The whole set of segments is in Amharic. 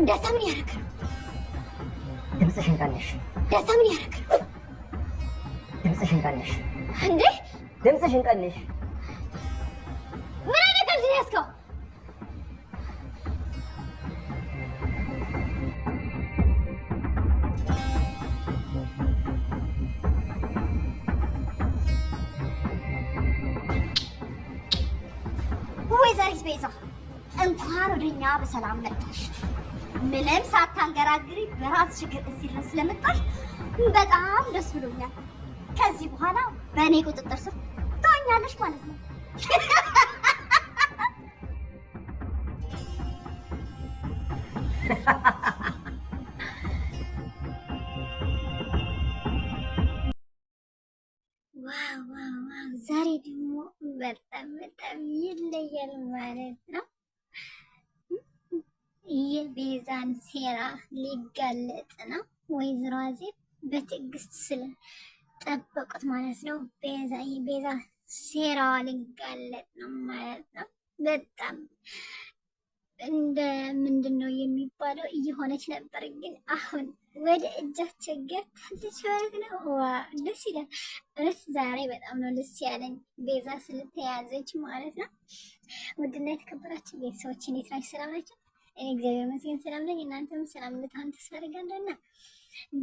ደስታ ምን ያደርግ ነው? ድምፅሽን ቀንሽ። ደስታ ምን ያደርግ ነው? ድምፅሽን ቀንሽ። እንዴ ድምፅሽን ቀንሽ። ምን አይነት ቀልድ ነው ያዝከው? ወይዘሪት ቤዛ እንኳን ወደኛ በሰላም መጣሽ። ምንም ሳታንገራግሪ በራስ ችግር እዚህ ድረስ ስለመጣሽ በጣም ደስ ብሎኛል። ከዚህ በኋላ በእኔ ቁጥጥር ስር ትሆኛለሽ ማለት ነው። ዋው ዋው ዋው! ዛሬ ደግሞ በጣም ይለያል ማለት ነው። የቤዛን ሴራ ሊጋለጥ ነው። ወይዘሮ አዜብ በትዕግስት ስለጠበቁት ማለት ነው። ቤዛ ሴራዋ ሊጋለጥ ነው ማለት ነው። በጣም እንደ ምንድን ነው የሚባለው እየሆነች ነበር፣ ግን አሁን ወደ እጃቸው ገብታለች ማለት ነው። ዋ ደስ ይላል። እውነት ዛሬ በጣም ነው ደስ ያለኝ ቤዛ ስለተያዘች ማለት ነው። ውድና የተከበራችሁ ቤተሰቦች እንዴት ናችሁ? ሰላም ናቸው? እግዚአብሔር ይመስገን ሰላም ነኝ። እናንተም ሰላም እንድትሆኑ ተስፋ አደርጋለሁ። እና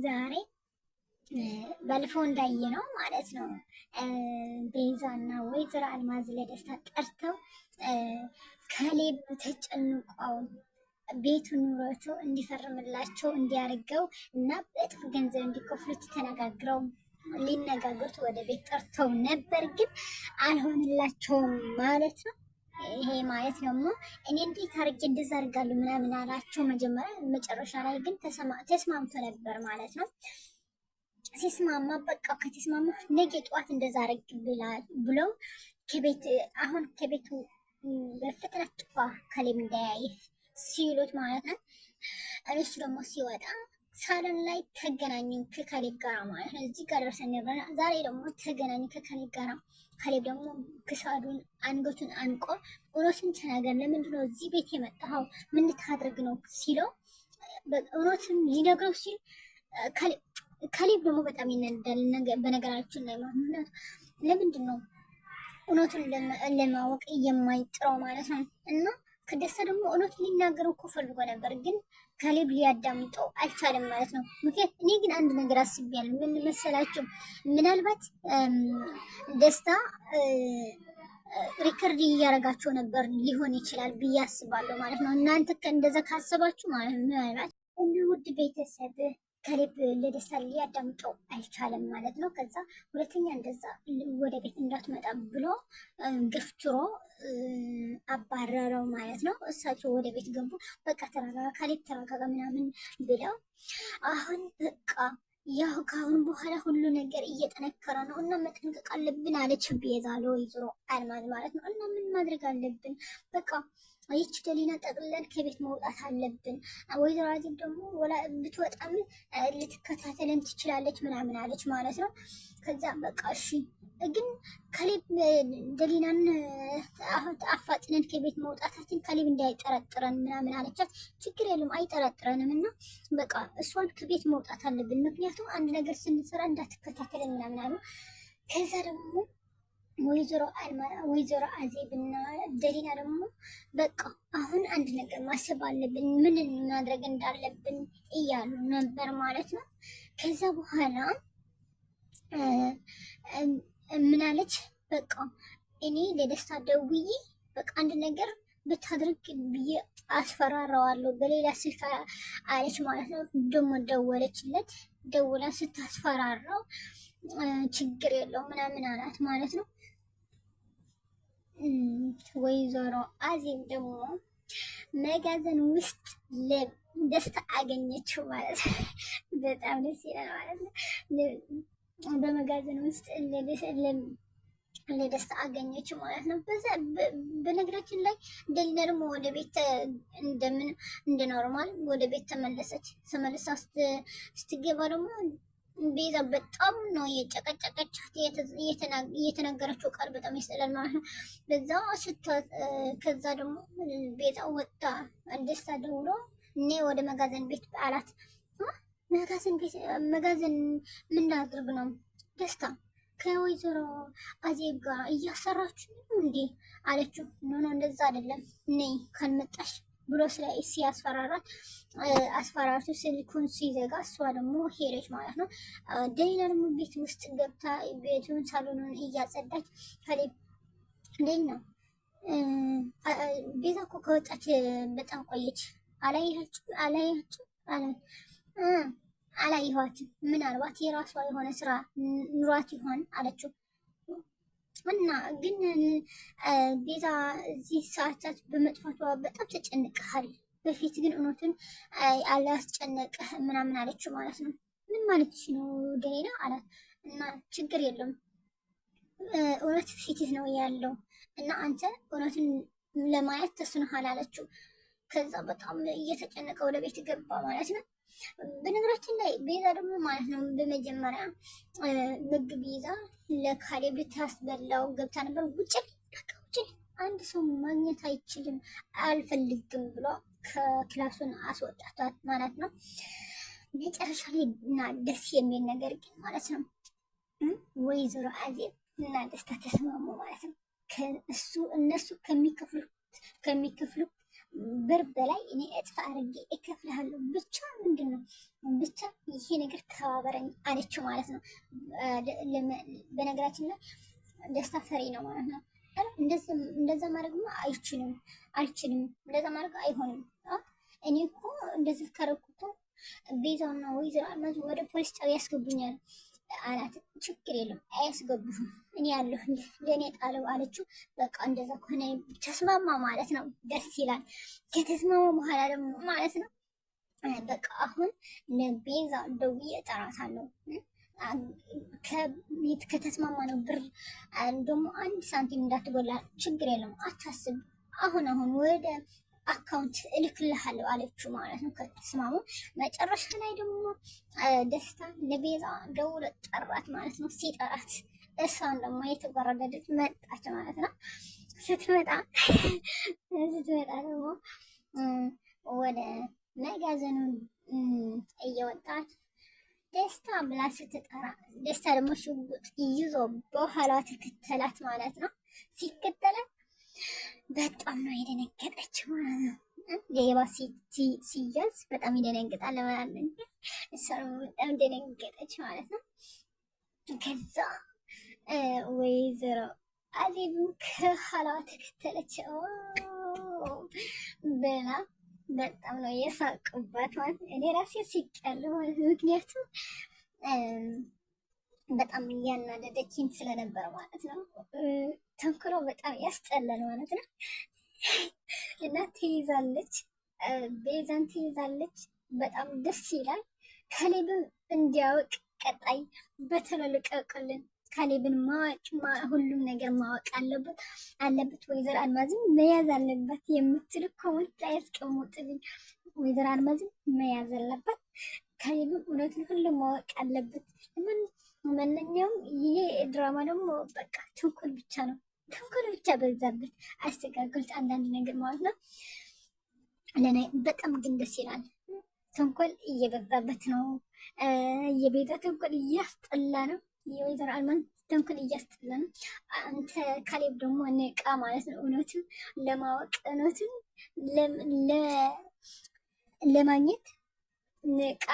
ዛሬ ባለፈው እንዳየነው ማለት ነው ቤዛና ወይዘሮ አልማዝ ለደስታ ጠርተው ካሌብ ተጨንቀው ቤቱን ኑሮቶ እንዲፈርምላቸው እንዲያርገው እና በእጥፍ ገንዘብ እንዲከፍሉት ተነጋግረው ሊነጋገሩት ወደ ቤት ጠርተው ነበር፣ ግን አልሆንላቸውም ማለት ነው። ይሄ ማለት ደግሞ እኔ እንዴት አድርጌ እንደዛ አድርጋለሁ ምናምን አላቸው መጀመሪያ። መጨረሻ ላይ ግን ተስማምቶ ነበር ማለት ነው። ሲስማማ በቃ ከተስማማ ነገ ጠዋት እንደዛ አድርግ ብለው ከቤቱ በፍጥነት ጥፋ ካሌብ እንዳያይ ሲሉት ማለት ነው። እሱ ደግሞ ሲወጣ ሳሎን ላይ ተገናኙ ከካሌብ ጋር ማለት ነው። እዚህ ጋር ደርሰን ነበር። ዛሬ ደግሞ ተገናኙ ከካሌብ ጋር። ካሌብ ደግሞ ክሳዱን አንገቱን አንቆ እውነቱን ተናገር፣ ለምንድን ነው እዚህ ቤት የመጣኸው? ምን ልታደርግ ነው ሲለው እውነቱን ሊነግረው ሲል ካሌብ ደግሞ በጣም ይነዳል። በነገራችን ላይ ማለት ነው ለምንድን ነው እውነቱን ለማወቅ የማይጥረው ማለት ነው። እና ከደስታ ደግሞ እውነቱን ሊናገረው እኮ ፈልጎ ነበር፣ ግን ካሌብ ሊያዳምጠው አልቻለም ማለት ነው። ምክንያት እኔ ግን አንድ ነገር አስቤያለሁ። ምን መሰላችሁ? ምናልባት ደስታ ሪከርድ እያደረጋቸው ነበር ሊሆን ይችላል ብዬ አስባለሁ ማለት ነው። እናንተ እንደዛ ካሰባችሁ ማለት ነው ምናልባት ውድ ቤተሰብ ካሌብ ለደስታ ሊያዳምጠው አልቻለም ማለት ነው። ከዛ ሁለተኛ እንደዛ ወደ ቤት እንዳትመጣ ብሎ ገፍትሮ አባረረው ማለት ነው። እሳቸው ወደ ቤት ገቡ። በቃ ተረጋጋ ካሌብ ተረጋጋ ምናምን ብለው አሁን በቃ ያው ከአሁን በኋላ ሁሉ ነገር እየጠነከረ ነው እና መጠንቀቅ አለብን አለች ቤዛ ለወይዘሮ አልማዝ ማለት ነው። እና ምን ማድረግ አለብን? በቃ ይች ደሊና ጠቅልለን ከቤት መውጣት አለብን። ወይዘሮ አዜብ ደግሞ ብትወጣም ልትከታተለን ትችላለች ምናምን አለች ማለት ነው። ከዛ በቃ እሺ፣ ግን ካሌብ ደሊናን አፋጥነን ከቤት መውጣታችን ካሌብ እንዳይጠረጥረን ምናምን አለቻት። ችግር የለም አይጠረጥረንም፣ እና በቃ እሷን ከቤት መውጣት አለብን፣ ምክንያቱም አንድ ነገር ስንሰራ እንዳትከታተለን ምናምን አሉ። ከዛ ደግሞ ወይዘሮ አዜብ እና ደሊና ደግሞ በቃ አሁን አንድ ነገር ማሰብ አለብን፣ ምን ማድረግ እንዳለብን እያሉ ነበር ማለት ነው። ከዛ በኋላ ምን አለች? በቃ እኔ ለደስታ ደውዬ በቃ አንድ ነገር ብታድርግ ብዬ አስፈራራዋለሁ በሌላ ስልክ አለች ማለት ነው። ደግሞ ደወለችለት። ደውላ ስታስፈራራው ችግር የለው ምናምን አላት ማለት ነው። ወይዘሮ አዜብ ደግሞ መጋዘን ውስጥ ደስታ አገኘችው ማለት ነው። በጣም ደስ ይላል ማለት ነው። በመጋዘን ውስጥ ለደስታ አገኘችው ማለት ነው። በነገራችን ላይ ደሊና ደግሞ ወደ ቤት እንደ ኖርማል ወደ ቤት ተመለሰች። ተመልሳ ስትገባ ደግሞ ቤዛ በጣም ነው የጨቀጨቀቻት። እየተናገረችው ቃል በጣም ይስጠላል ማለት ነው። በዛ ከዛ ደግሞ ቤዛ ወጣ ደስታ ደውሎ እኔ ወደ መጋዘን ቤት አላት። መጋዘን ምን ላድርግ ነው ደስታ ከወይዘሮ አዜብ ጋር እያሰራችሁ እንዴ አለችው። ኖ እንደዛ አይደለም ነይ ካልመጣሽ ብሎ ሲያስፈራራት አስፈራርቶ ስልኩን ሲዘጋ እሷ ደግሞ ሄደች ማለት ነው። ደሊና ደግሞ ቤት ውስጥ ገብታ ቤቱን ሳሎኑን እያጸዳች ደሊና ቤዛ እኮ ከወጣች በጣም ቆየች። አላየኋትም። ምናልባት የራሷ የሆነ ስራ ኑሯት ይሆን አለችው። እና ግን ቤዛ እዚህ ሰዓታት በመጥፋቷ በጣም ተጨንቀሃል። በፊት ግን እውነቱን አላስጨነቀህ ምናምን አለችው ማለት ነው። ምን ማለት ነው ደሊና አላት። እና ችግር የለም እውነት ፊትህ ነው ያለው እና አንተ እውነቱን ለማየት ተስኖሃል አለችው። ከዛ በጣም እየተጨነቀ ወደ ቤት ገባ ማለት ነው። በነገራችን ላይ ቤዛ ደግሞ ማለት ነው በመጀመሪያ ምግብ ይዛ ለካሌብ ልታስበላው ገብታ ነበር። ውጭ አንድ ሰው ማግኘት አይችልም አልፈልግም ብሎ ከክላሱን አስወጣቷት ማለት ነው። መጨረሻ ላይ እና ደስ የሚል ነገር ግን ማለት ነው ወይዘሮ አዜብ እና ደስታ ተስማሙ ማለት ነው። እነሱ ከሚከፍሉ ብር በላይ እኔ እጥፍ አድርጌ እከፍልሃለሁ። ብቻ ምንድን ነው ብቻ ይሄ ነገር ተባበረኝ አለችው ማለት ነው። በነገራችን ላይ ደስታ ፈሪ ነው ማለት ነው። እንደዛ ማድረግማ አልችልም፣ እንደዛ ማድረግ አይሆንም። እኔ እኮ እንደዚህ ካረኩት ቤዛውና ወይዘሮ አልማዝ ወደ ፖሊስ ጣቢያ ያስገቡኛል አላት። ችግር የለም አያስገቡህም፣ እኔ ያለሁ ለእኔ ጣለው አለችው። በቃ እንደዛ ከሆነ ተስማማ ማለት ነው። ደስ ይላል። ከተስማማ በኋላ ደግሞ ማለት ነው በቃ አሁን ለቤዛ ደውዬ እጠራታለሁ። ከተስማማ ነው ብር ደግሞ 1 ሳንቲም እንዳትጎላ፣ ችግር የለም አታስብ፣ አሁን ወደ አካውንት እልክልሃለሁ አለችው ማለት ነው። ከተስማሙ መጨረሻ ላይ ደግሞ ደስታ ለቤዛ ደውሎ ጠራት ማለት ነው። ሲጠራት እሷን ደግሞ የተጓረደች መጣች ማለት ነው። ስትመጣ ደግሞ ወደ መጋዘኑ እየወጣች ደስታ ብላ ስትጠራ ደስታ ደግሞ ሽጉጥ ይዞ በኋላ ተከተላት ማለት ነው። ሲከተላት በጣም ነው የደነገጠች ማለት ነው። ሌባ ሲያዝ በጣም ይደነግጣል ማለት ነው። እሷ በጣም ደነገጠች ማለት ነው። ከዛ ወይዘሮ አዜብም ከኋላ ተከተለች ብላ በጣም ነው የሳቅባት ማለት ነው። እኔ ራሴ ስቄያለሁ ማለት ነው። ምክንያቱም በጣም እያናደደችኝ ስለነበር ማለት ነው። ተንኮሎ በጣም ያስጠላል ማለት ነው። እና ትይዛለች፣ ቤዛን ትይዛለች። በጣም ደስ ይላል። ካሌብን እንዲያውቅ ቀጣይ በተለልቀቅልን ካሌብን ሁሉም ነገር ማወቅ አለበት። ወይዘሮ አልማዝም መያዝ አለበት የምትል ኮመንት ላይ ያስቀምጡልኝ። ወይዘሮ አልማዝም መያዝ አለበት። ካሌብን እውነቱን ሁሉም ማወቅ አለበት። ማንኛውም ይሄ ድራማ ደግሞ በቃ ተንኮል ብቻ ነው። ተንኮል ብቻ በዛበት አስተካከሉት አንዳንድ ነገር ማለት ነው። በጣም ግን ደስ ይላል። ተንኮል እየበዛበት ነው። የቤዛ ተንኮል እያስጠላ ነው። የወይዘሮ አልማዝ ተንኮል እያስጠላ ነው። አንተ ካሌብ ደግሞ ንቃ ማለት ነው። እውነቱን ለማወቅ እውነቱን ለማግኘት ንቃ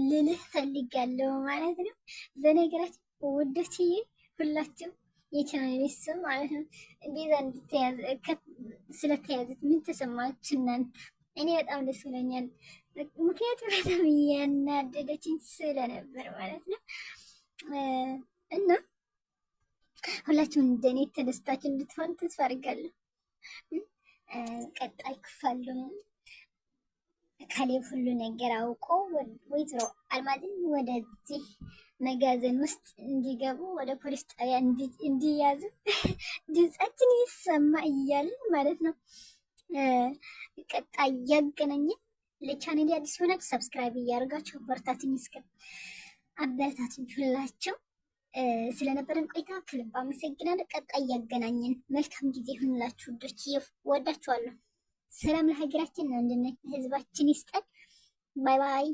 ልልህ ፈልጋለሁ ማለት ነው። በነገራችን ውዶችዬ ሁላችሁም የቻናሌ ስም ማለት ነው ቤዛ ስለተያዘት ምን ተሰማችሁ እናንተ? እኔ በጣም ደስ ብሎኛል። ምክንያቱም በጣም እያናደደችኝ ስለነበር ማለት ነው። እና ሁላችሁም እንደኔ ተደስታችሁ እንድትሆን ተስፋ አድርጋለሁ። ቀጣይ ክፍል ካሌብ ሁሉ ነገር አውቆ ወይዘሮ አልማዝን ወደዚህ መጋዘን ውስጥ እንዲገቡ ወደ ፖሊስ ጣቢያ እንዲያዙ ድምጻችን ይሰማ እያልን ማለት ነው። ቀጣይ ያገናኘን። ለቻናሌ አዲስ ሆናችሁ ሰብስክራይብ እያደረጋችሁ አበረታቱኝ። አበረታቱኝ ሁላችሁ። ስለነበረን ቆይታ ከልብ አመሰግናለሁ። ቀጣይ ያገናኘን። መልካም ጊዜ ይሁንላችሁ። ወዳችኋለሁ። ሰላም ለሀገራችን፣ አንድነት ህዝባችን ይስጠን። ባይ ባይ።